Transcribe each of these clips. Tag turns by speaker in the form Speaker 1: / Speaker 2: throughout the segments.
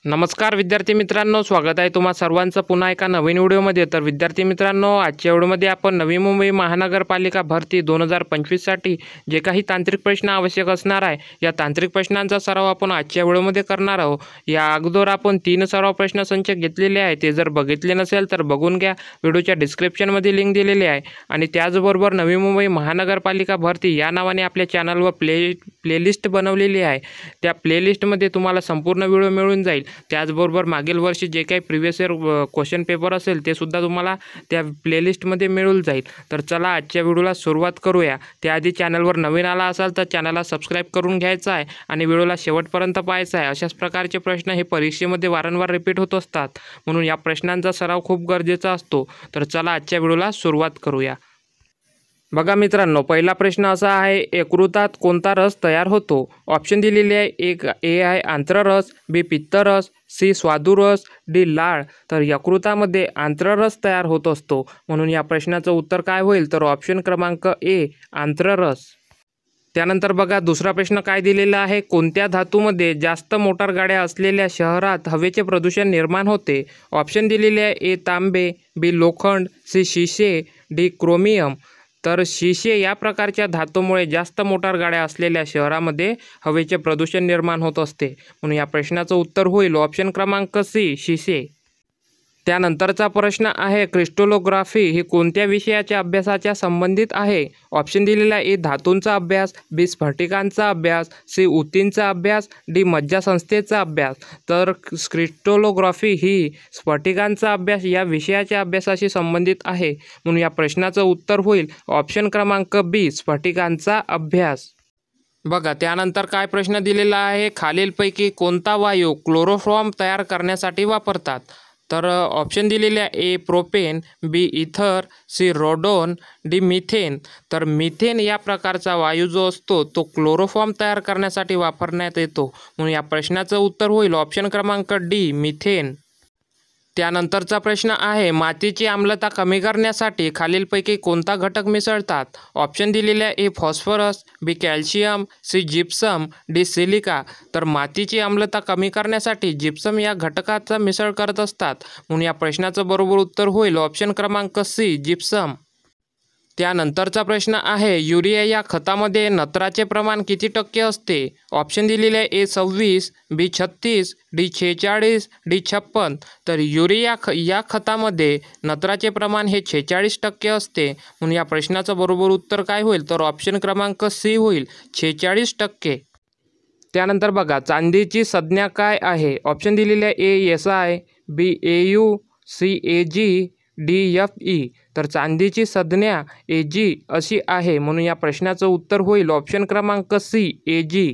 Speaker 1: नमस्कार विद्यार्थी मित्रांनो, स्वागत आहे तुम्हा सर्वांचं पुन्हा एका नवीन व्हिडिओमध्ये। तर विद्यार्थी मित्रांनो, आजच्या व्हिडिओमध्ये आपण नवी मुंबई महानगरपालिका भरती 2025 साठी जे काही तांत्रिक प्रश्न आवश्यक असणार आहे, या तांत्रिक प्रश्नांचा सराव आपण आजच्या व्हिडिओमध्ये करणार आहोत। या अगोदर आपण 3 सराव प्रश्नसंच घेतलेले आहे, ते जर बघितले नसेल तर बघून घ्या, व्हिडिओच्या डिस्क्रिप्शनमध्ये लिंक दिलेली आहे। आणि त्याचबरोबर नवी मुंबई महानगरपालिका भरती या नावाने आपल्या चॅनलवर प्लेलिस्ट बनवलेली आहे। त्या प्लेलिस्टमध्ये तुम्हाला संपूर्ण व्हिडिओ मिळून जाईल। त्याचबरोबर मागील वर्षी जे काही प्रिव्हियस इयर क्वेश्चन पेपर असेल ते सुद्धा तुम्हाला त्या प्लेलिस्टमध्ये मिळून जाईल। तर चला आजच्या व्हिडिओला सुरुवात करूया। त्याआधी चॅनलवर नवीन आला असाल तर चॅनलला सबस्क्राईब करून घ्यायचा आहे आणि व्हिडिओला शेवटपर्यंत पाहायचा आहे। अशाच प्रकारचे प्रश्न हे परीक्षेमध्ये वारंवार रिपीट होत असतात, म्हणून या प्रश्नांचा सराव खूप गरजेचा असतो। तर चला आजच्या व्हिडिओला सुरुवात करूया। बघा मित्रांनो, पहिला प्रश्न असा आहे, यकृतात कोणता रस तयार होतो? ऑप्शन दिलेले आहे, एक ए आहे आंत्ररस, बी पित्तरस, सी स्वादुरस, डी लाळ। तर यकृतामध्ये आंत्ररस तयार होत असतो, म्हणून या प्रश्नाचं उत्तर काय होईल? तर ऑप्शन क्रमांक ए आंत्ररस। त्यानंतर बघा दुसरा प्रश्न काय दिलेला आहे, कोणत्या धातूमध्ये जास्त मोटार गाड्या असलेल्या शहरात हवेचे प्रदूषण निर्माण होते? ऑप्शन दिलेले आहे, ए तांबे, बी लोखंड, सी शिसे, डी क्रोमियम। तर शिसे या प्रकारच्या धातूमुळे जास्त मोटार गाड्या असलेल्या शहरामध्ये हवेचे प्रदूषण निर्माण होत असते, म्हणून या प्रश्नाचं उत्तर होईल ऑप्शन क्रमांक सी शिसे। त्यानंतरचा प्रश्न आहे, क्रिस्टलोग्राफी ही कोणत्या विषयाच्या अभ्यासाच्या संबंधित आहे? ऑप्शन दिलेला आहे, ए धातूंचा अभ्यास, बी स्फटिकांचा अभ्यास, सी ऊतींचा अभ्यास, डी मज्जासंस्थेचा अभ्यास। तर क्रिस्टलोग्राफी ही स्फटिकांचा अभ्यास या विषयाच्या अभ्यासाशी संबंधित आहे, म्हणून या प्रश्नाचं उत्तर होईल ऑप्शन क्रमांक बी स्फटिकांचा अभ्यास। बघा त्यानंतर काय प्रश्न दिलेला आहे, खालीलपैकी कोणता वायू क्लोरोफॉर्म तयार करण्यासाठी वापरतात? तर ऑप्शन दिलेले आहे, ए प्रोपेन, बी इथर, सी रोडोन, डी मिथेन। तर मिथेन या प्रकारचा वायू जो असतो तो क्लोरोफॉर्म तयार करण्यासाठी वापरण्यात येतो, म्हणून या प्रश्नाचं उत्तर होईल ऑप्शन क्रमांक डी मिथेन। त्यानंतरचा प्रश्न आहे, मातीची आम्लता कमी करण्यासाठी खालीलपैकी कोणता घटक मिसळतात? ऑप्शन दिलेले आहे, A phosphorus, B calcium, C gypsum, D silica. तर मातीची आम्लता कमी करण्यासाठी जिप्सम या घटकाचा मिसळ करत असतात, म्हणून या प्रश्नाचं बरोबर उत्तर होईल ऑप्शन क्रमांक सी जिप्सम। त्यानंतरचा प्रश्न आहे, युरिया या खतामध्ये नत्राचे प्रमाण किती टक्के असते? ऑप्शन दिलेले आहे, ए 26, बी 36, डी 46, डी 56। तर युरिया या खतामध्ये नत्राचे प्रमाण हे 46% असते, म्हणून या प्रश्नाचं बरोबर उत्तर काय होईल? तर ऑप्शन क्रमांक सी होईल 46%। त्यानंतर बघा चांदीची संज्ञा काय आहे? ऑप्शन दिलेले आहे, A SI, B AU, C AG, D FE। तर चांदीची संज्ञा AG अशी आहे, म्हणून या प्रश्नाचं उत्तर होईल ऑप्शन क्रमांक सी AG।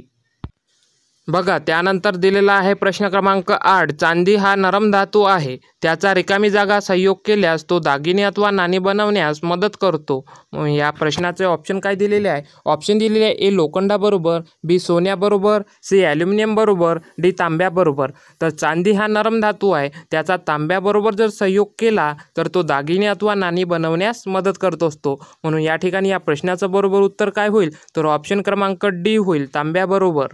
Speaker 1: बघा त्यानंतर दिलेला आहे प्रश्न क्रमांक 8, चांदी हा नरम धातू आहे, त्याचा रिकामी जागा संयोग केल्यास तो दागिने अथवा नाणी बनवण्यास मदत करतो। या प्रश्नाचे ऑप्शन काय दिलेले आहे? ऑप्शन दिलेले आहे, ए लोखंडाबरोबर, बी सोन्याबरोबर, सी ॲल्युमिनियम बरोबर, डी तांब्याबरोबर। तर चांदी हा नरम धातू आहे, त्याचा तांब्याबरोबर जर संयोग केला तर तो दागिने अथवा नाणी बनवण्यास मदत करत असतो, म्हणून या ठिकाणी या प्रश्नाचं बरोबर उत्तर काय होईल? तर ऑप्शन क्रमांक डी होईल तांब्याबरोबर।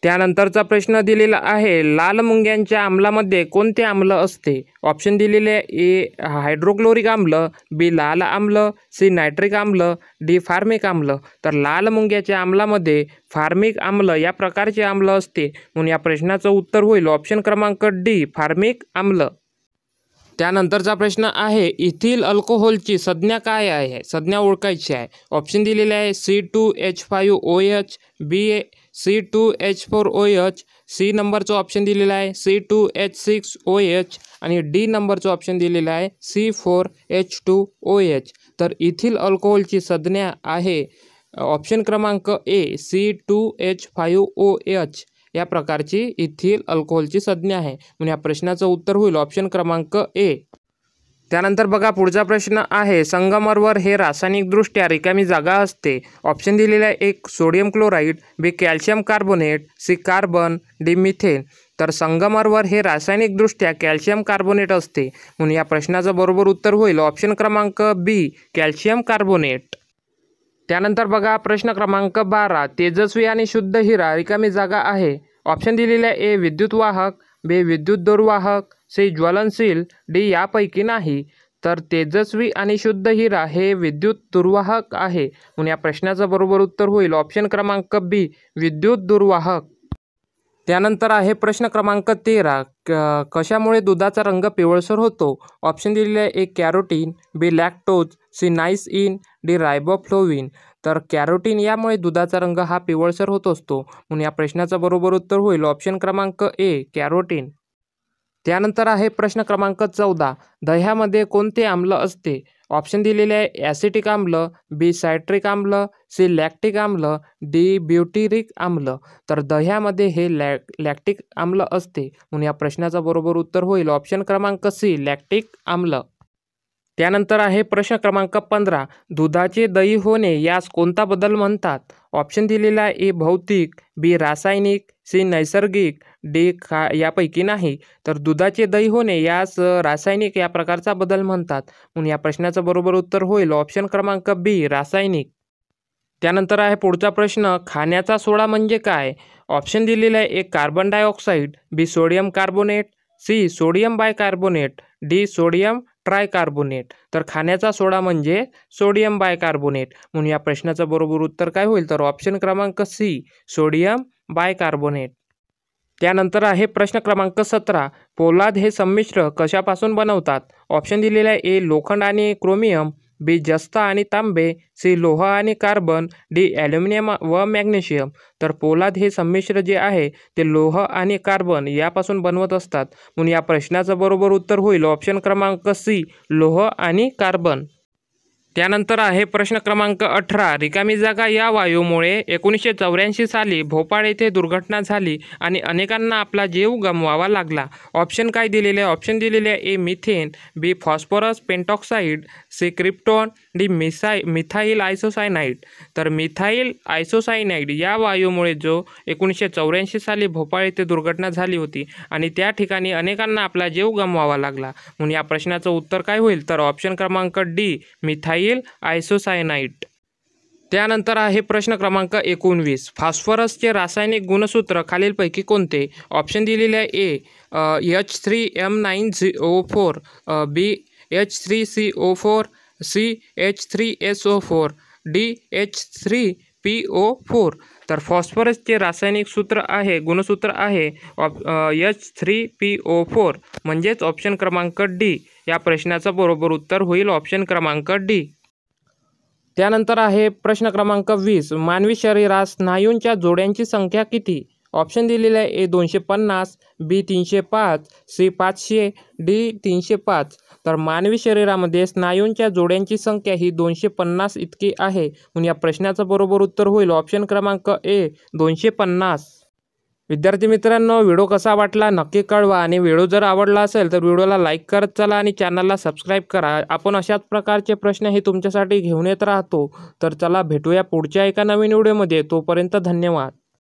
Speaker 1: त्यानंतरचा प्रश्न दिलेला आहे, लाल मुंग्यांच्या आम्लामध्ये कोणते आम्ल असते? ऑप्शन दिलेले आहे, ए हायड्रोक्लोरिक आम्ल, बी लाल आम्ल, सी नायट्रिक आम्ल, डी फार्मिक आम्ल। तर लाल मुंग्याच्या आम्लामध्ये फार्मिक आम्ल या प्रकारचे आम्ल असते, म्हणून या प्रश्नाचं उत्तर होईल ऑप्शन क्रमांक डी फार्मिक आम्ल। त्यानंतरचा प्रश्न आहे, इथिल अल्कोहोलची संज्ञा काय आहे? संज्ञा ओळखायची आहे। ऑप्शन दिलेले आहे, C2H5OH, बी C2H4OH, सी नंबरचं ऑप्शन दिलेलं आहे C2H6OH आणि डी नंबरचं ऑप्शन दिलेलं आहे C4H2OH। तर इथिल अल्कोहोलची संज्ञा आहे ऑप्शन क्रमांक ए C2H5OH या प्रकारची इथिल अल्कोहोलची संज्ञा आहे, म्हणून या प्रश्नाचं उत्तर होईल ऑप्शन क्रमांक ए। त्यानंतर बघा पुढचा प्रश्न आहे, संगमरवर हे रासायनिकदृष्ट्या रिकामी जागा असते। ऑप्शन दिलेला आहे, एक sodium chloride, B calcium carbonate, C carbon, D methane. तर संगमरवर हे रासायनिकदृष्ट्या कॅल्शियम कार्बोनेट असते, म्हणून या प्रश्नाचं बरोबर उत्तर होईल ऑप्शन क्रमांक बी कॅल्शियम कार्बोनेट। त्यानंतर बघा प्रश्न क्रमांक 12, तेजस्वी आणि शुद्ध हिरा रिकामी जागा आहे। ऑप्शन दिलेले आहे, ए विद्युत वाहक, बी विद्युत दुर्वाहक, सी ज्वलनशील, डी यापैकी नाही. तर तेजस्वी आणि शुद्ध हिरा हे विद्युत दुर्वाहक आहे. म्हणून या प्रश्नाचं बरोबर उत्तर होईल ऑप्शन क्रमांक बी विद्युत दुर्वाहक. त्यानंतर आहे प्रश्न क्रमांक 13. कशामुळे दुधाचा रंग पिवळसर होतो? ऑप्शन दिलेले आहे ए कॅरोटीन, बी लॅक्टोज, सी नाइसिन, डी रायबोफ्लोविन. तर कॅरोटीन यामुळे दुधाचा रंग हा पिवळसर होत असतो. म्हणून या प्रश्नाचं बरोबर उत्तर होईल ऑप्शन क्रमांक ए कॅरोटीन. त्यानंतर आहे प्रश्न क्रमांक 14. दह्यामध्ये कोणते आम्ल असते? ऑप्शन दिलेले आहे ॲसिटिक आम्ल, बी सायट्रिक आम्ल, सी लॅक्टिक आम्ल, डी ब्युटिरिक आम्ल. तर दह्यामध्ये हे लॅक्टिक आम्ल असते. म्हणून या प्रश्नाचं बरोबर उत्तर होईल ऑप्शन क्रमांक सी लॅक्टिक आम्ल. त्यानंतर आहे प्रश्न क्रमांक 15. दुधाचे दही होणे यास कोणता बदल म्हणतात? ऑप्शन दिलेला आहे ए भौतिक, बी रासायनिक, सी नैसर्गिक, डी यापैकी नाही. तर दुधाचे दही होणे यास रासायनिक या प्रकारचा बदल म्हणतात. म्हणून या प्रश्नाचं बरोबर उत्तर होईल ऑप्शन क्रमांक बी रासायनिक. त्यानंतर आहे पुढचा प्रश्न, खाण्याचा सोडा म्हणजे काय? ऑप्शन दिलेला आहे A carbon dioxide, B sodium carbonate, C sodium bicarbonate, D sodium tricarbonate. तर खाण्याचा सोडा म्हणजे सोडियम बायकार्बोनेट. म्हणून या प्रश्नाचं बरोबर उत्तर काय होईल? तर ऑप्शन क्रमांक सी सोडियम बायकार्बोनेट. त्यानंतर आहे प्रश्न क्रमांक 17. पोलाद हे संमिश्र कशापासून बनवतात? ऑप्शन दिलेला आहे ए लोखंड आणि क्रोमियम, बी जस्ता आणि तांबे, सी लोह आणि कार्बन, डी ॲल्युमिनियम व मॅग्नेशियम. तर पोलाद हे संमिश्र जे आहे ते लोह आणि कार्बन यापासून बनवत असतात. म्हणून या प्रश्नाचं बरोबर उत्तर होईल ऑप्शन क्रमांक सी लोह आणि कार्बन. त्यानंतर आहे प्रश्न क्रमांक 18. रिकामी जागा या वायूमुळे 1984 साली भोपाळ येथे दुर्घटना झाली आणि अनेकांना आपला जीव गमवावा लागला. ऑप्शन काय दिलेले आहे? ऑप्शन दिलेले आहे A methane, B phosphorus pentoxide, C krypton, D methyl isocyanide. तर मिथाईल आयसोसायनाईड या वायूमुळे जो 1984 साली भोपाळ येथे दुर्घटना झाली होती आणि त्या ठिकाणी अनेकांना आपला जीव गमवावा लागला. म्हणून या प्रश्नाचं उत्तर काय होईल? तर ऑप्शन क्रमांक डी मिथाईल आयसोसायनाईड. त्यानंतर आहे प्रश्न क्रमांक 19. फॉस्फरसचे रासायनिक गुणसूत्र खालीलपैकी कोणते? ऑप्शन दिलेले आहे ए H3M9O4, बी H3CO4, C H3SO4, D H3PO4. तर फॉस्फरसचे रासायनिक गुणसूत्र आहे H3PO4. म्हणजेच ऑप्शन क्रमांक डी या प्रश्नाचं बरोबर उत्तर होईल ऑप्शन क्रमांक डी. त्यानंतर आहे प्रश्न क्रमांक 20. मानवी शरीरात स्नायूंच्या जोड्यांची संख्या किती? ऑप्शन दिलेले आहे ए 250, बी 305, सी 500, डी 305. तर मानवी शरीरामध्ये स्नायूंच्या जोड्यांची संख्या ही 250 इतकी आहे. म्हणून या प्रश्नाचं बरोबर उत्तर होईल ऑप्शन क्रमांक ए 250. विद्यार्थी मित्रांनो, व्हिडिओ कसा वाटला नक्की कळवा आणि व्हिडिओ जर आवडला असेल तर व्हिडिओला लाईक करत चला आणि चॅनलला सबस्क्राईब करा. आपण अशाच प्रकारचे प्रश्न हे तुमच्यासाठी घेऊन येत राहतो. तर चला भेटूया पुढच्या एका नवीन व्हिडिओमध्ये. तोपर्यंत धन्यवाद.